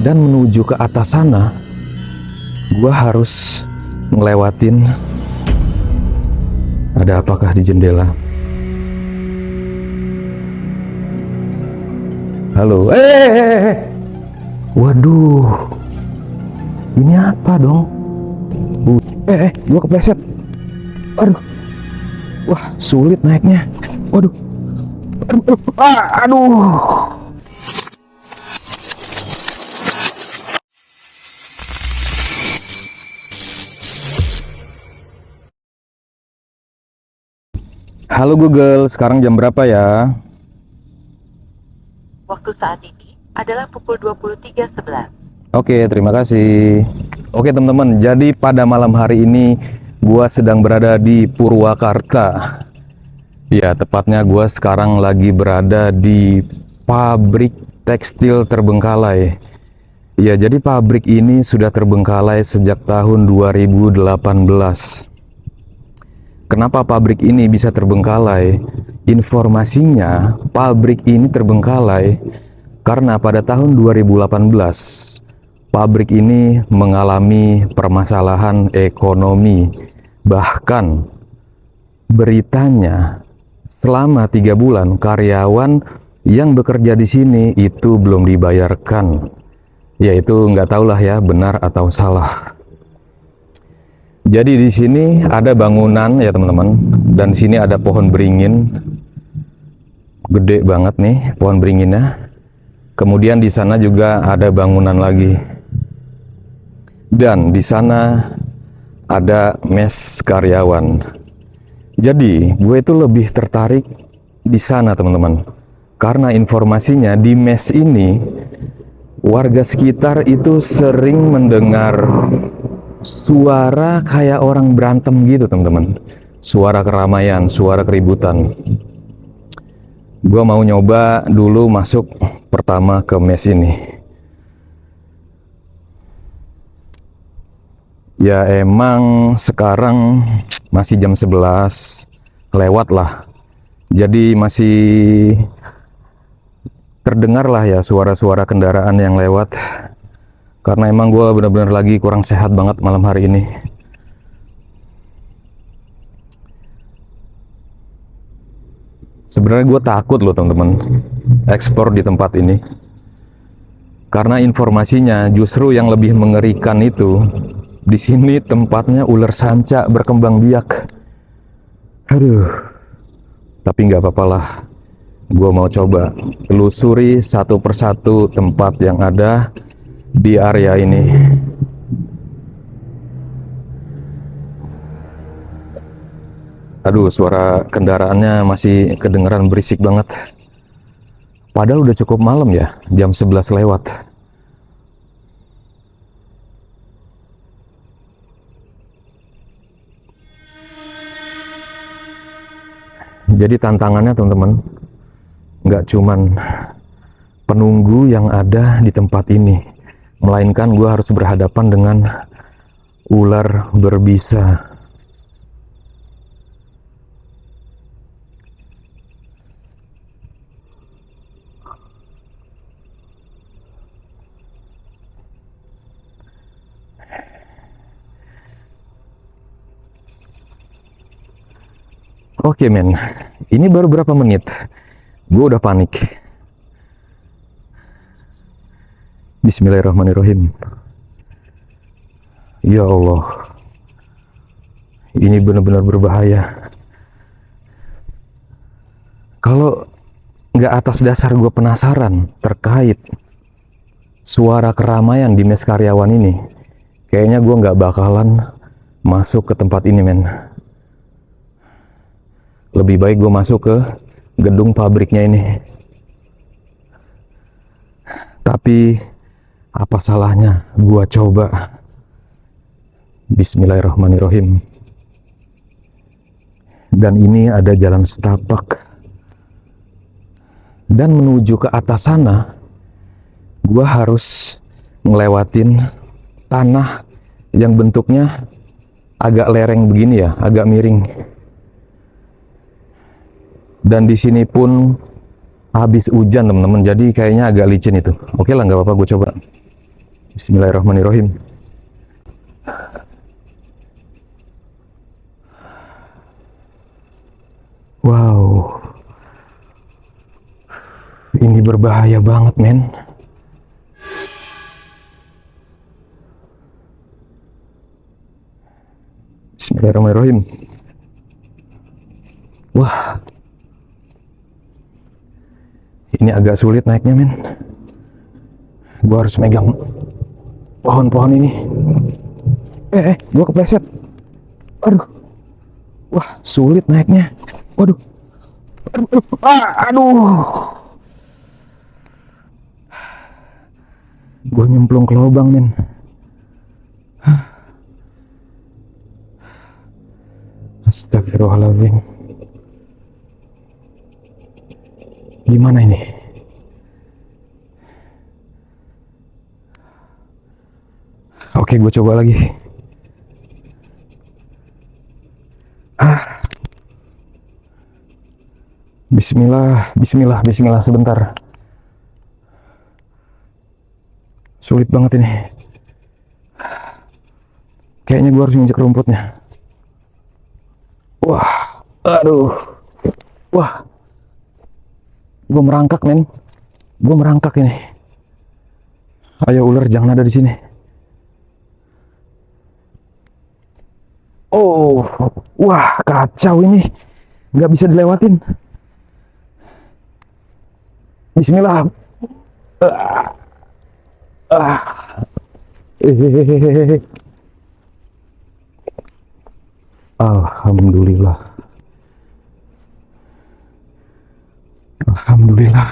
Dan menuju ke atas sana, gua harus ngelewatin. Ada apakah di jendela? Halo, waduh, ini apa dong? Gua kepleset. Aduh, wah sulit naiknya. Waduh, aduh. Halo Google, sekarang jam berapa ya? Waktu saat ini adalah pukul 23.11. Oke, terima kasih. Oke teman-teman, jadi pada malam hari ini gua sedang berada di Purwakarta. Ya, tepatnya gua sekarang lagi berada di pabrik tekstil terbengkalai. Ya, jadi pabrik ini sudah terbengkalai sejak tahun 2018. Kenapa pabrik ini bisa terbengkalai? Informasinya, pabrik ini terbengkalai karena pada tahun 2018 pabrik ini mengalami permasalahan ekonomi. Bahkan beritanya selama 3 bulan karyawan yang bekerja di sini itu belum dibayarkan. Yaitu nggak tahulah ya benar atau salah. Jadi di sini ada bangunan ya teman-teman, dan di sini ada pohon beringin, gede banget nih pohon beringinnya. Kemudian di sana juga ada bangunan lagi, dan di sana ada mes karyawan. Jadi gue itu lebih tertarik di sana teman-teman, karena informasinya di mes ini warga sekitar itu sering mendengar suara kayak orang berantem gitu teman-teman, suara keramaian, suara keributan. Gua mau nyoba dulu masuk pertama ke mes ini. Ya emang sekarang masih jam 11 lewat lah, jadi masih terdengar lah ya suara-suara kendaraan yang lewat. Karena emang gue bener-bener lagi kurang sehat banget malam hari ini. Sebenarnya gue takut loh teman-teman ekspor di tempat ini. Karena informasinya justru yang lebih mengerikan itu, di sini tempatnya ular sanca berkembang biak. Aduh, tapi nggak apa-apa lah. Gue mau coba telusuri satu persatu tempat yang ada di area ini. Aduh, suara kendaraannya masih kedengeran berisik banget. Padahal udah cukup malam ya, jam 11 lewat. Jadi tantangannya teman-teman, nggak cuman penunggu yang ada di tempat ini, melainkan gue harus berhadapan dengan ular berbisa. Oke men, ini baru berapa menit, gue udah panik. Bismillahirrahmanirrahim. Ya Allah, ini benar-benar berbahaya. Kalau nggak atas dasar gue penasaran terkait suara keramaian di mes karyawan ini, kayaknya gue nggak bakalan masuk ke tempat ini men. Lebih baik gue masuk ke gedung pabriknya ini. Tapi apa salahnya gue coba. Bismillahirrahmanirrahim. Dan ini ada jalan setapak. Dan menuju ke atas sana, gue harus ngelewatin tanah yang bentuknya agak lereng begini ya, agak miring. Dan di sini pun habis hujan teman-teman, jadi kayaknya agak licin itu. Oke lah, nggak apa-apa, gue coba. Bismillahirrahmanirrahim. Wow, ini berbahaya banget, men. Bismillahirrahmanirrahim. Wah, ini agak sulit naiknya, men. Gua harus megang pohon-pohon ini. Gua kepleset. Aduh, wah, sulit naiknya. Waduh, aduh. Gua nyemplung ke lubang, men. Astagfirullahaladzim. Gimana ini? Oke, gue coba lagi. Bismillah sebentar. Sulit banget ini. Kayaknya gue harus nginjek rumputnya. Wah, aduh. Wah. Gue merangkak, men. Gue merangkak ini. Ayo ular, jangan ada di sini. Oh, wah, kacau ini. Nggak bisa dilewatin. Bismillah. Alhamdulillah. Alhamdulillah.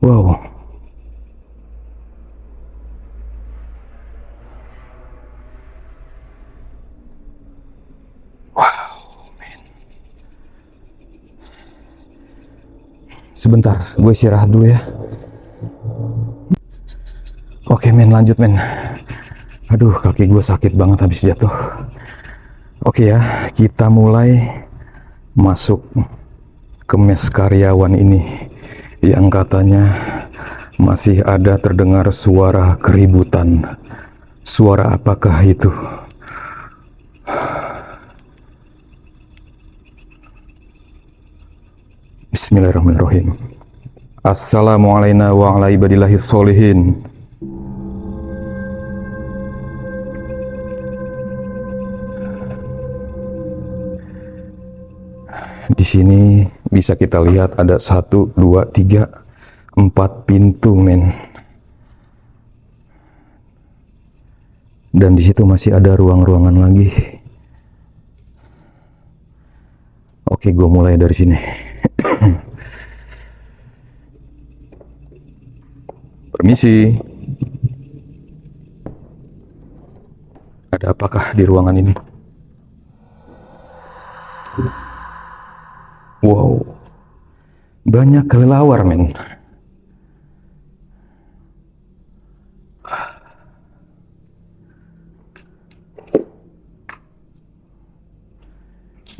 Wow. Sebentar, gue istirahat dulu ya. Oke, men, lanjut, men. Aduh, kaki gue sakit banget habis jatuh. Oke ya, kita mulai masuk ke mes karyawan ini yang katanya masih ada terdengar suara keributan. Suara apakah itu? Bismillahirrahmanirrahim. Assalamualaikum warahmatullahi wabarakatuh. Di sini bisa kita lihat ada 1, 2, 3, 4 pintu, men. Dan di situ masih ada ruang-ruangan lagi. Oke, gue mulai dari sini. Permisi. Ada apakah di ruangan ini? Wow, banyak kelelawar, men.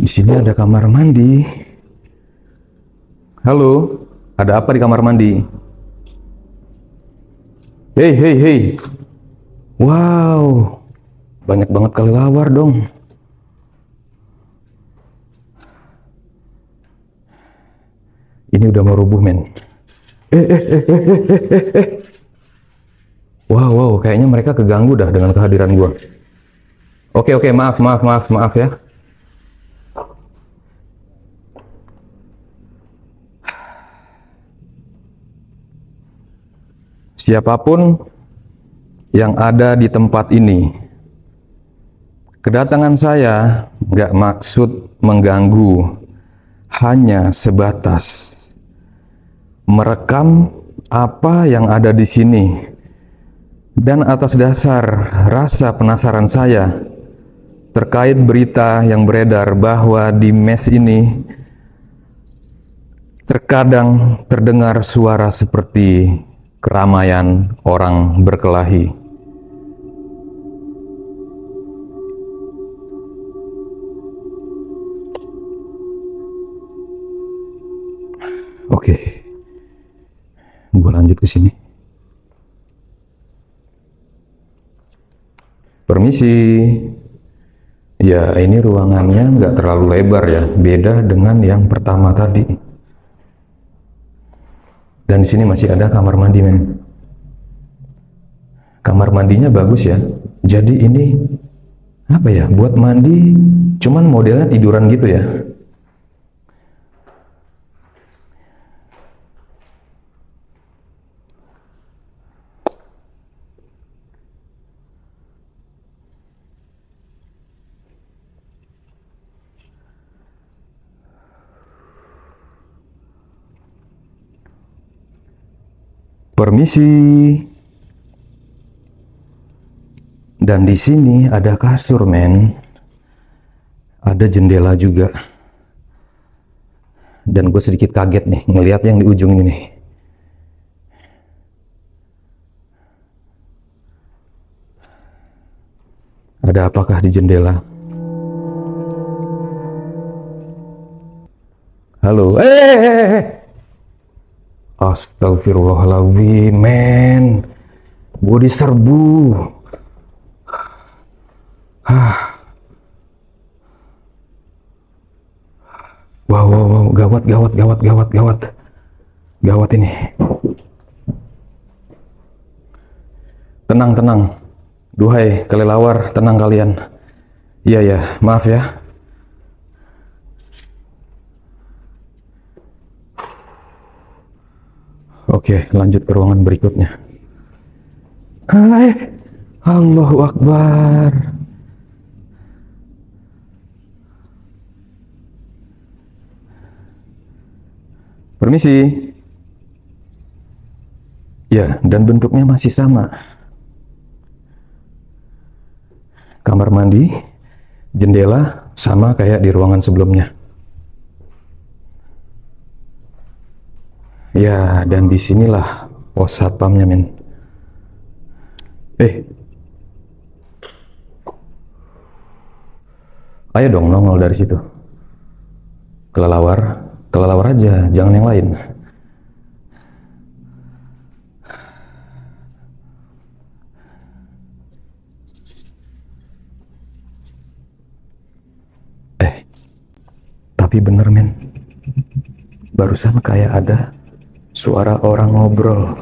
Di sini ada kamar mandi. Halo, ada apa di kamar mandi? Hei. Wow, banyak banget kelelawar dong. Ini udah mau rubuh, men. Wow, kayaknya mereka keganggu dah dengan kehadiran gua. Oke, maaf ya. Siapapun yang ada di tempat ini, kedatangan saya nggak maksud mengganggu, hanya sebatas merekam apa yang ada di sini, dan atas dasar rasa penasaran saya terkait berita yang beredar bahwa di mes ini terkadang terdengar suara seperti keramaian orang berkelahi. Oke, gue lanjut ke sini. Permisi. Ya, ini ruangannya nggak terlalu lebar ya, beda dengan yang pertama tadi. Dan di sini masih ada kamar mandi, men. Kamar mandinya bagus ya. Jadi ini apa ya? Buat mandi, cuman modelnya tiduran gitu ya. Permisi. Dan di sini ada kasur, men. Ada jendela juga. Dan gue sedikit kaget nih ngelihat yang di ujung ini nih. Ada apakah di jendela? Halo, Astagfirullahaladzim, men. Gue diserbu. Wow, gawat ini. Tenang. Duhai kelelawar, tenang kalian. Iya, maaf ya. Oke, lanjut ke ruangan berikutnya. Allahu Akbar. Permisi. Ya, dan bentuknya masih sama. Kamar mandi, jendela, sama kayak di ruangan sebelumnya. Ya, dan disinilah pos satpamnya, men. Ayo dong nongol dari situ. Kelelawar aja, jangan yang lain. Tapi bener, men. Barusan kayak ada suara orang ngobrol.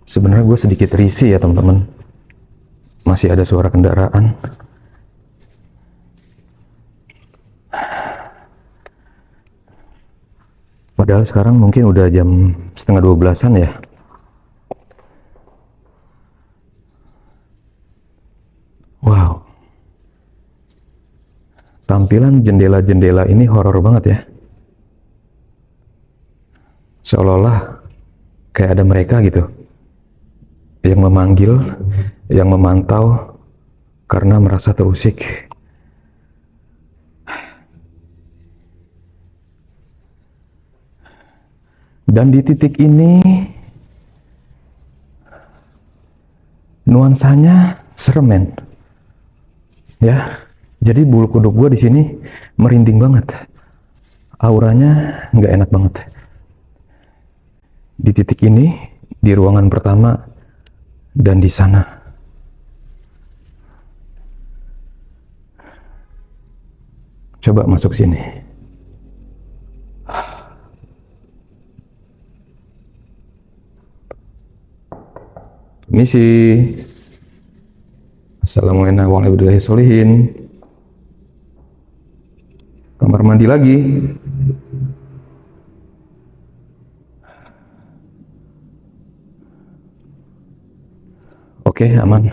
Sebenarnya gue sedikit risih ya, teman-teman. Masih ada suara kendaraan. Padahal sekarang mungkin udah jam 11:30 ya. Wow. Tampilan jendela-jendela ini horor banget ya. Seolah-olah kayak ada mereka gitu. Yang memanggil, yang memantau karena merasa terusik. Dan di titik ini nuansanya serem, men. Ya, jadi bulu kuduk gue di sini merinding banget. Auranya nggak enak banget. Di titik ini, di ruangan pertama, dan di sana. Coba masuk sini. Misi. Assalamualaikum warahmatullahi wabarakatuh. Kamar mandi lagi. Oke, aman.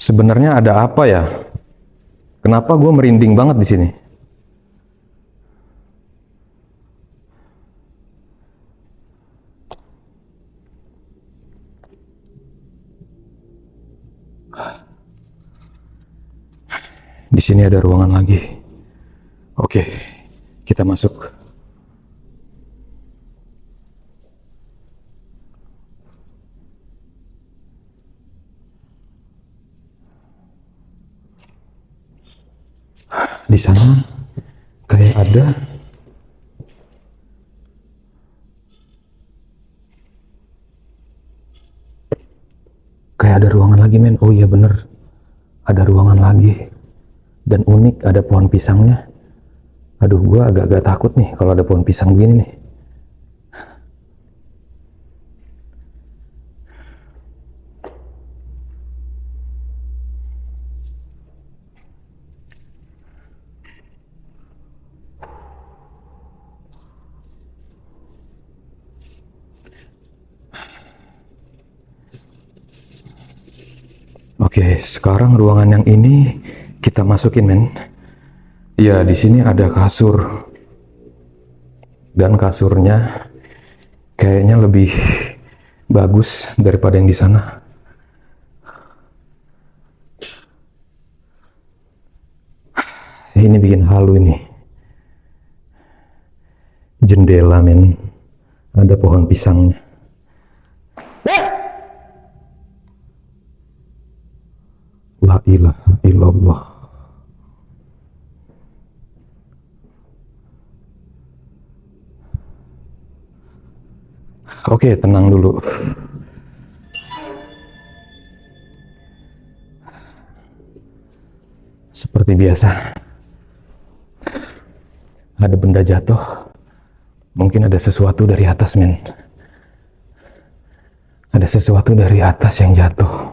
Sebenarnya ada apa ya? Kenapa gue merinding banget di sini? Di sini ada ruangan lagi. Oke. Kita masuk. Di sana kayak ada ruangan lagi, men. Oh iya bener, ada ruangan lagi. Dan unik, ada pohon pisangnya. Aduh, gua agak-agak takut nih kalau ada pohon pisang begini nih. Oke, sekarang ruangan yang ini kita masukin, men. Ya, di sini ada kasur. Dan kasurnya kayaknya lebih bagus daripada yang di sana. Ini bikin halu ini. Jendela, men. Ada pohon pisangnya. La ilaha illallah. Oke, tenang dulu. Seperti biasa, ada benda jatuh. Mungkin ada sesuatu dari atas, men. Ada sesuatu dari atas yang jatuh.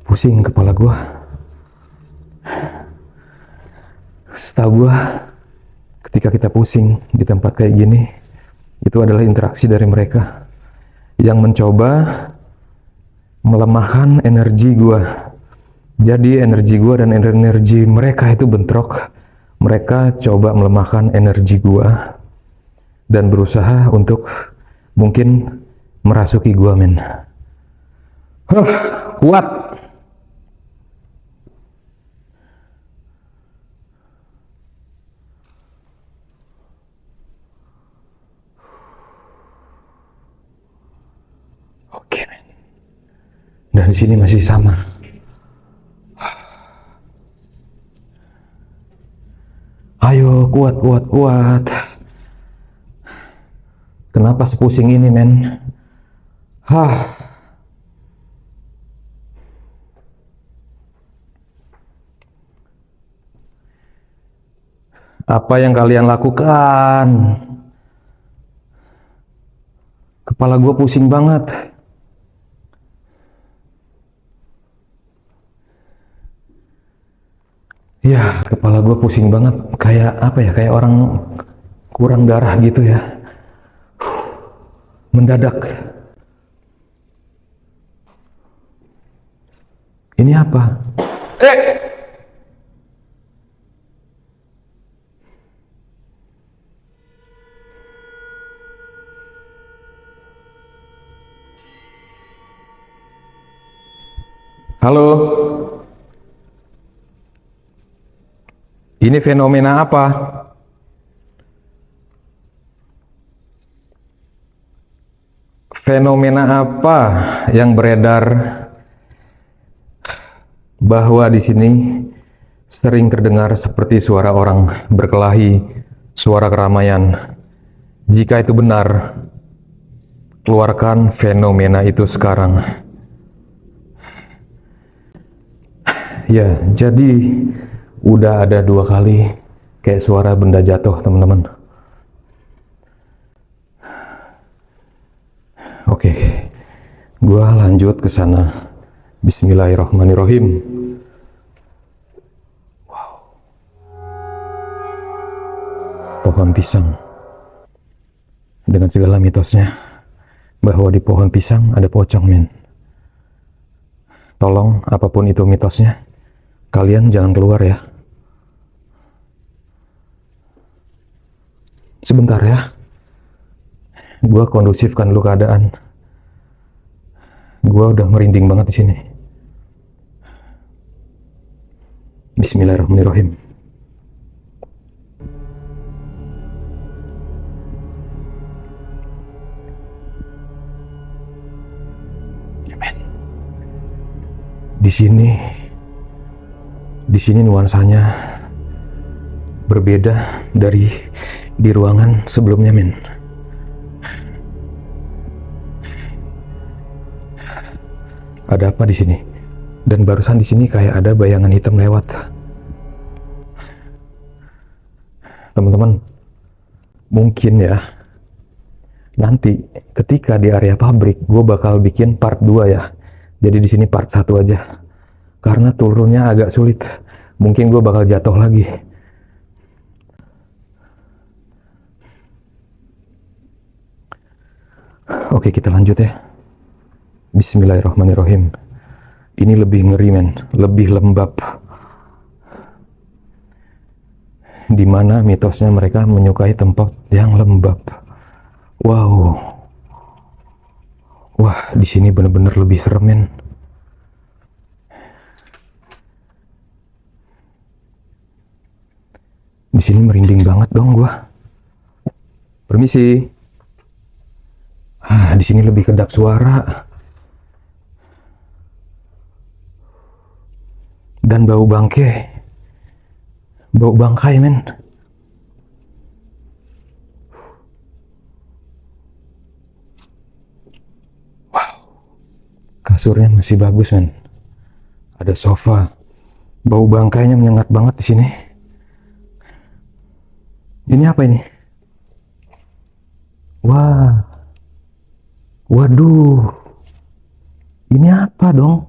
Pusing kepala gua. Setahu gua, ketika kita pusing di tempat kayak gini, itu adalah interaksi dari mereka yang mencoba melemahkan energi gua. Jadi energi gua dan energi mereka itu bentrok. Mereka coba melemahkan energi gua dan berusaha untuk mungkin merasuki gua, men. Kuat. Oke, men. Dan di sini masih sama. Ayo, kuat, kuat, kuat. Kenapa sepusing ini, men? Apa yang kalian lakukan? Kepala gue pusing banget. Ya, kepala gue pusing banget. Kayak apa ya? Kayak orang kurang darah gitu ya. Mendadak. Ini apa? Halo? Ini fenomena apa? Fenomena apa yang beredar bahwa di sini sering terdengar seperti suara orang berkelahi, suara keramaian? Jika itu benar, keluarkan fenomena itu sekarang. Ya, jadi udah ada 2 kali kayak suara benda jatuh, teman-teman. Oke, gua lanjut ke sana. Bismillahirrahmanirrahim. Wow. Pohon pisang. Dengan segala mitosnya bahwa di pohon pisang ada pocong, men. Tolong, apapun itu mitosnya, kalian jangan keluar ya. Sebentar ya. Gua kondusifkan dulu keadaan. Gua udah merinding banget di sini. Bismillahirrahmanirrahim. Di sini nuansanya berbeda dari di ruangan sebelumnya, men. Ada apa di sini? Dan barusan di sini kayak ada bayangan hitam lewat. Teman-teman, mungkin ya nanti ketika di area pabrik gue bakal bikin part 2 ya. Jadi di sini part 1 aja. Karena turunnya agak sulit. Mungkin gue bakal jatuh lagi. Oke, kita lanjut ya. Bismillahirrahmanirrahim. Ini lebih ngeri, men. Lebih lembab. Dimana mitosnya mereka menyukai tempat yang lembab. Wow. Wah, di sini bener-bener lebih serem, men. Di sini merinding banget dong gua. Permisi. Di sini lebih kedap suara. Dan bau bangkai. Bau bangkai, men. Wow. Kasurnya masih bagus, men. Ada sofa. Bau bangkainya menyengat banget di sini. Ini apa ini? Wah. Waduh. Ini apa dong?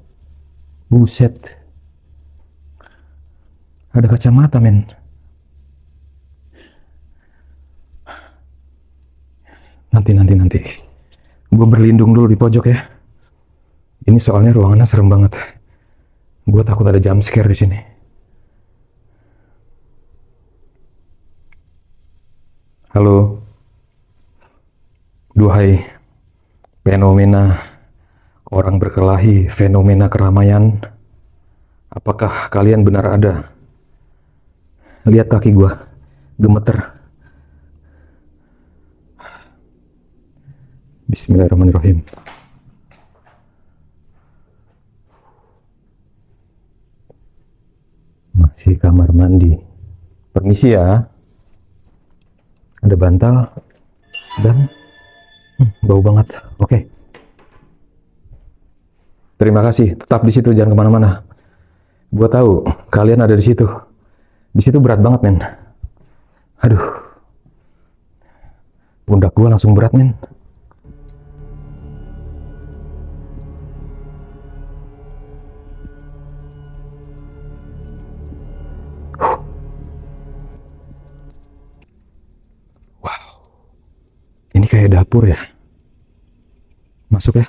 Buset. Ada kacamata, men. Nanti. Gue berlindung dulu di pojok ya. Ini soalnya ruangannya serem banget. Gue takut ada jump scare di sini. Halo. Duhai fenomena orang berkelahi, fenomena keramaian. Apakah kalian benar ada? Lihat kaki gua, gemeter. Bismillahirrahmanirrahim. Masih kamar mandi. Permisi ya. Ada bantal dan bau banget. Oke. Terima kasih. Tetap di situ, jangan kemana-mana. Gua tahu kalian ada di situ. Di situ berat banget, men. Aduh. Pundak gua langsung berat, men. Ini kayak dapur ya. Masuk ya.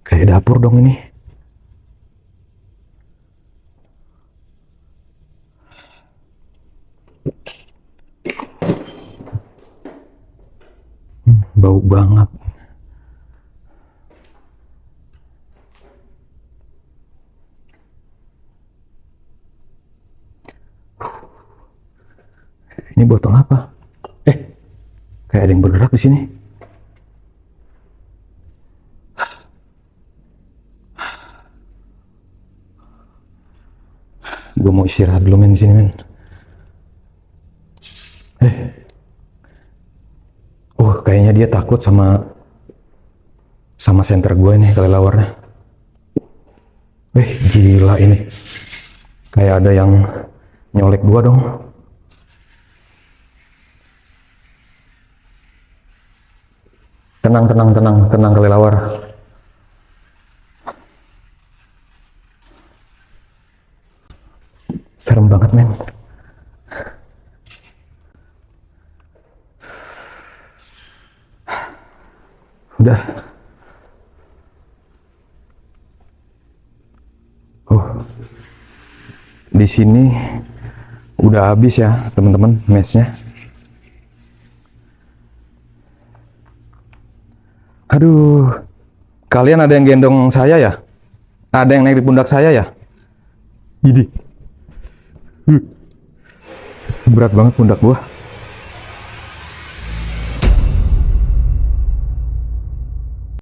Kayak dapur dong ini. Bau banget. Ini botol apa? Kayak ada yang bergerak di sini. Gue mau istirahat dulu, men, di sini, men. Kayaknya dia takut sama senter gue ini, kelelawarnya. Gila ini. Kayak ada yang nyolek gua dong. Tenang kelelawar. Serem banget, men. Udah. Di sini udah habis ya, teman-teman, mesnya. Aduh, kalian ada yang gendong saya ya? Ada yang naik di pundak saya ya? Idih. Berat banget pundak gua.